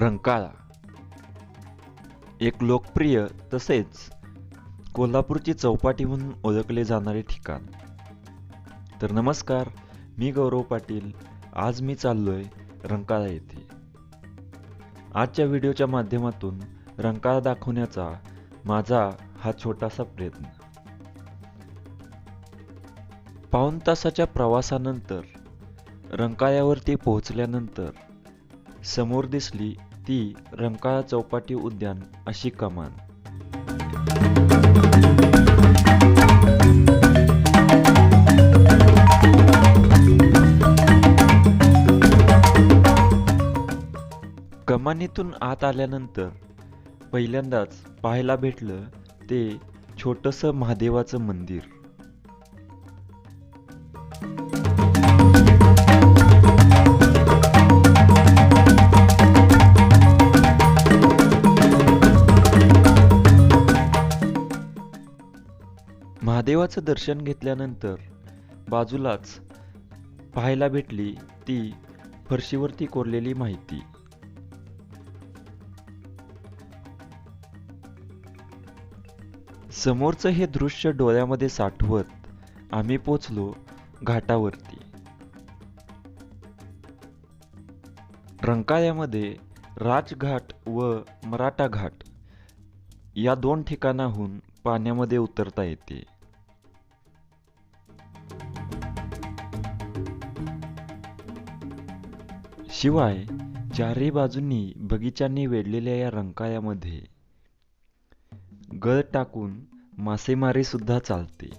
रंकाळा एक लोकप्रिय तसेच कोल्हापूरची चौपाटी म्हणून ओळखले जाणारे ठिकाण. तर नमस्कार, मी गौरव पाटील. आज मी चाललोय रंकाळा येथे. आजच्या व्हिडिओच्या माध्यमातून रंकाळा दाखवण्याचा माझा हा छोटासा प्रयत्न. पाऊण तासाच्या प्रवासानंतर रंकाळ्यावरती पोहोचल्यानंतर समोर दिसली ती रंकाळा चौपाटी उद्यान अशी कमान. कमानीतून आत आल्यानंतर पहिल्यांदाच पाहायला भेटलं ते छोटंसं महादेवाचं मंदिर. महादेवाचं दर्शन घेतल्यानंतर बाजूलाच पाहायला भेटली ती फरशीवरती कोरलेली माहिती. समोरचं हे दृश्य डोळ्यामध्ये साठवत आम्ही पोचलो घाटावरती. रंकाळ्यामध्ये राजघाट व मराठा घाट या दोन ठिकाणाहून पाण्यामध्ये उतरता येते. शिवाय चारही बाजूंनी बगीच्यांनी वेढलेल्या या रंकाळ्यामध्ये गळ टाकून मासेमारी सुद्धा चालते.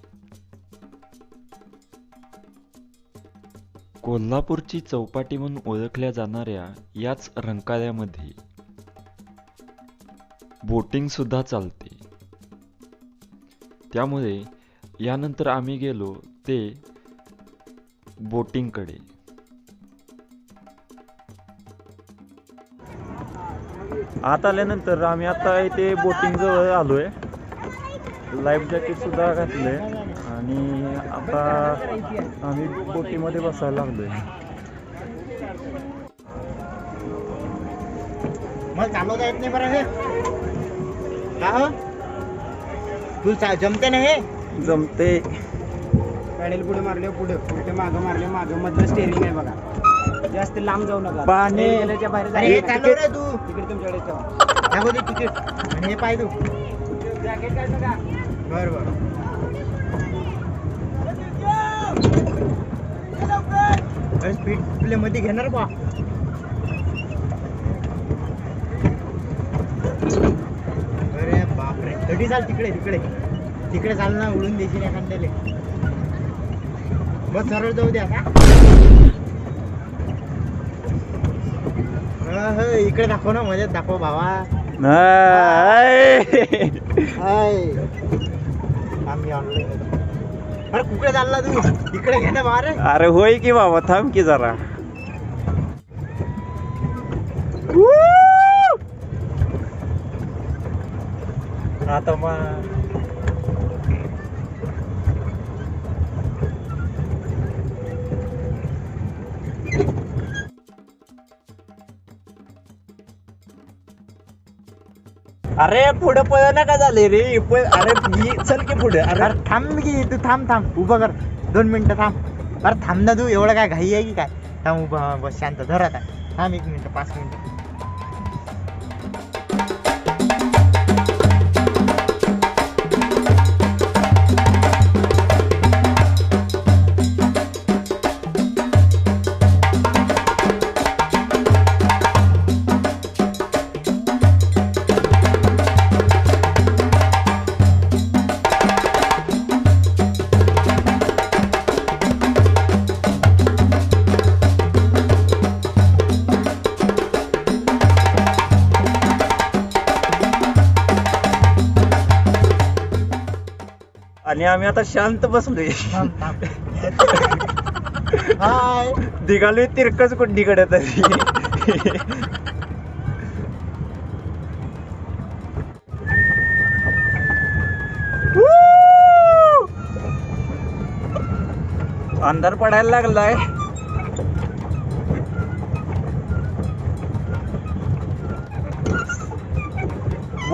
कोल्हापूरची चौपाटी म्हणून ओळखल्या जाणाऱ्या याच रंकाळ्यामध्ये बोटिंग सुद्धा चालते. त्यामुळे यानंतर आम्ही गेलो ते बोटिंगकडे. आत आल्यानंतर आम्ही आता इथे बोटिंग जवळ आलोय. लाईफ जॅकेट सुद्धा घातलंय आणि आता आम्ही बोटीमध्ये बसायला लागलोय. मला चालवता येत नाही बरं हे का हो? तू जमते ना हे? जमते. पॅडेल पुढे मारले पुढे मागं मारले मागं मधलं स्टेरिंग आहे बघा. जास्त लांब जाऊ नका. पाणी बाहेर हे चालव रे तू. तिकीट तुमच्याकडे ठेवा. दाखव दे तिकीट आणि हे पाय तू. जॅकेट काय बघा. बरं स्पीड प्ले मध्ये घेणार बा. अरे बापरे, कधी चाल तिकडे चाल ना, उडून देशील एखाद्याले. बस सरळ जाऊ द्या का. इकडे दाखव ना, मजेत दाखव भावा. आम्ही ऑनलाईन. अरे कुठे चालला तू? इकडे घे ना बाहेर. अरे होय की बाबा, थांब की जरा. आता मग अरे पुढे पळ नका झाले रे. अरे मी चल की पुढे. अरे थांब की तू, थांब उभं कर 2 मिनिटं थांब. अरे थांब ना तू, एवढं काय घाई आहे की काय? थांब उभा, बस शांत धरा काय. थांब 1 मिनिट 5 मिनिटं. आणि आम्ही आता शांत बसलोय. हाय दिघालोय तिरकच कुंडीकडे तरी. अंधार पडायला लागलाय.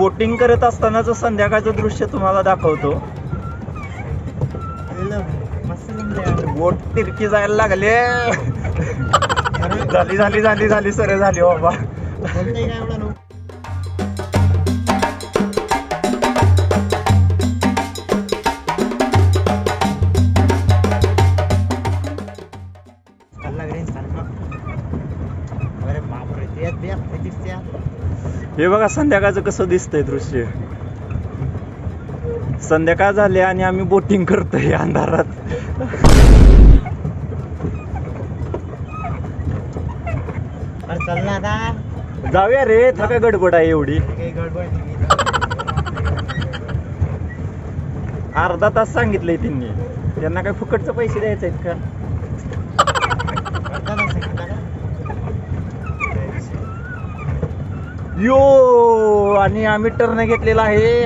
बोटिंग करत असतानाचं संध्याकाळचं दृश्य तुम्हाला दाखवतो. मस्त जमलंय. बोट तिरकी जायला लागले. झाली झाली झाली झाली सर झाली बाबा. बोलतंय काय एवढा लोक? अरे बापरे, त्यात बिया दिसत्या. हे बघा संध्याकाळचं कसं दिसतंय दृश्य. संध्याकाळ झाली आणि आम्ही बोटिंग करतोय अंधारात. अरे चल ना आता. जाऊया रे, थका गडबड आहे एवढी. काही गडबड नाही. अर्धा तास सांगितलंय त्यांनी. त्यांना काय फुकटचं पैसे द्यायचे आहेत का? अर्धा तास आहे का? यो, आणि आम्ही टर्न घेतलेला आहे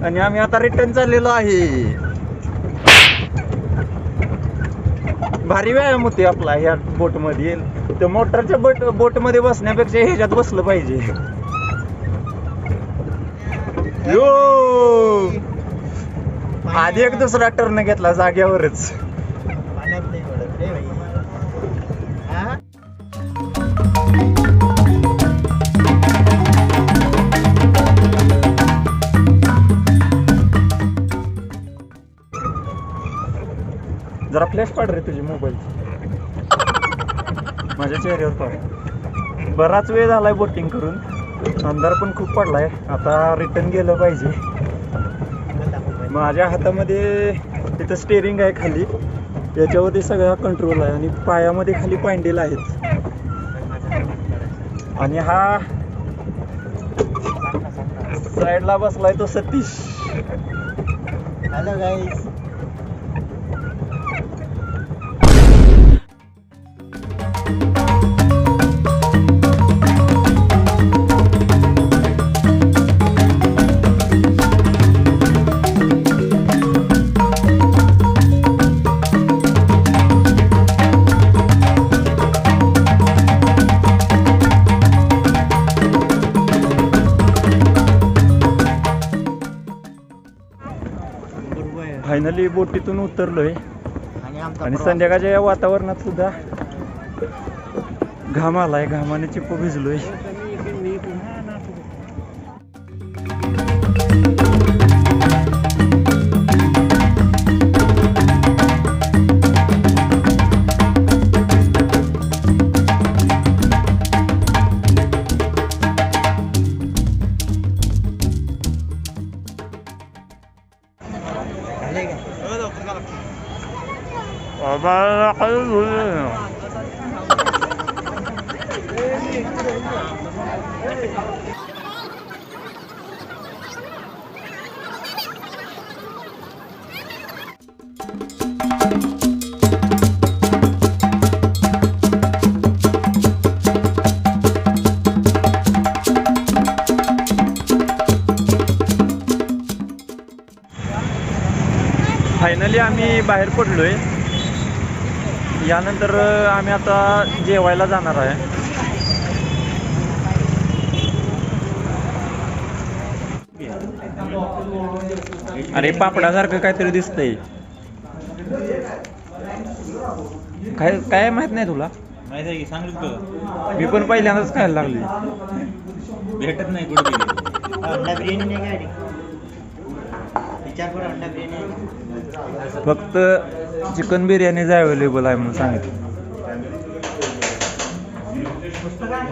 आणि आम्ही आता रिटर्न चाललेलो आहे. भारी व्यायाम होते आपला ह्या बोट मध्ये. तर मोटरच्या बोट मध्ये बसण्यापेक्षा ह्याच्यात बसलं पाहिजे. यो, आधी एक दुसरा टर्न घेतला जाग्यावरच. पाण्यात नाही पडत रे भाई. हा? जरा फ्लॅश पाड रे तुझी मोबाईलची. माझ्या चेहऱ्यावर पाड. बराच वेळ झालाय बोटिंग करून. अंधार पण खूप पडलाय. आता रिटर्न गेलं पाहिजे. माझ्या हातामध्ये तिथं स्टेअरिंग आहे खाली. याच्यावरती सगळा कंट्रोल आहे आणि पायामध्ये खाली पॅन्डेल आहेत. आणि हा साईडला बसलाय तो सतीश. हॅलो गाईस. फायनली बोटीतून उतरलोय आमचा आणि प्रवास. संध्याकाळच्या या वातावरणात सुद्धा घाम आलाय. घामाने चिप्प भिजलोय. झालंय का? फायनली आम्ही बाहेर पडलोय. यानंतर आम्ही आता जेवायला जाणार आहे. अरे पापडासारखं काहीतरी दिसतंय. काय काय माहित नाही तुला? माहिती आहे की सांगितलं. मी पण पहिल्यांदाच खायला लागली. भेटत नाही कुठे. अंडा बिर्याणी नाही काय? विचार कर, अंडा बिर्याणी. फक्त चिकन बिर्याणीच अवेलेबल आहे म्हणून सांगितलं. पुस्तकात